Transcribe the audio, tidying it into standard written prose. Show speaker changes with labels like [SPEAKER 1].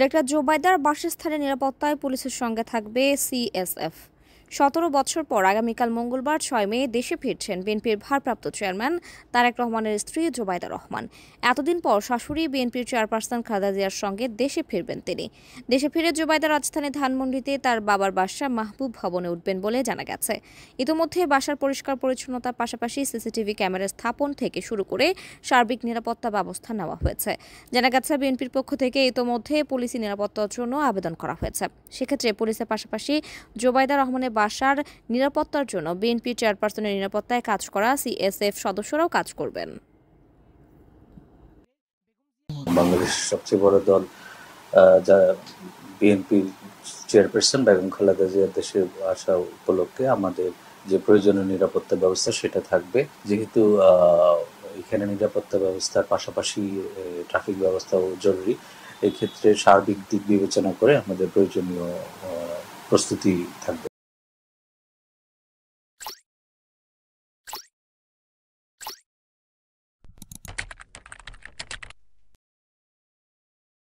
[SPEAKER 1] Doctor জোবাইদার বাসস্থানের নিরাপত্তায় পুলিশের সঙ্গে থাকবে সিএসএফ। ১৭ বছর পর আগামীকাল মঙ্গলবার ৬ মে দেশে ফিরছেন বিএনপির ভারপ্রাপ্ত চেয়ারম্যান তারেক রহমানের স্ত্রী জোবাইদা রহমান। এতদিন পর শাশুড়ি বিএনপির চেয়ারপারসন খালেদা জিয়ার সঙ্গে দেশে ফিরবেন তিনি। দেশে ফিরে জোবাইদা রাজধানী ধানমন্ডিতে তার বাবার বাসা মাহবুব ভবনে উঠবেন বলে জানা গেছে। ইতিমধ্যে বাসার পরিষ্কার পরিচ্ছন্নতার পাশাপাশি সিসিটিভি ক্যামেরা স্থাপন থেকে শুরু করে সার্বিক নিরাপত্তা ব্যবস্থা নেওয়া হয়েছে। জানা গেছে, বিএনপির পক্ষ থেকে ইতিমধ্যে পুলিশি নিরাপত্তার জন্য আবেদন করা হয়েছে। সেক্ষেত্রে পুলিশের পাশাপাশি জোবাইদা রহমানের বাসার নিরাপত্তার জন্য বিএনপি চেয়ারপারসনের নিরাপত্তায় কাজ করা সিএসএফ সদস্যরাও কাজ করবেন।
[SPEAKER 2] বাংলাদেশের সবচেয়ে বড় দল যা বিএনপির চেয়ারপারসন বেগম খালেদা জিয়ার দেশে আসা উপলক্ষে আমাদের যে প্রয়োজনীয় নিরাপত্তা ব্যবস্থা সেটা থাকবে। যেহেতু এখানে নিরাপত্তা ব্যবস্থার পাশাপাশি ট্রাফিক ব্যবস্থাও জরুরি, এক্ষেত্রে সার্বিক দিক বিবেচনা করে আমাদের প্রয়োজনীয় প্রস্তুতি থাকবে।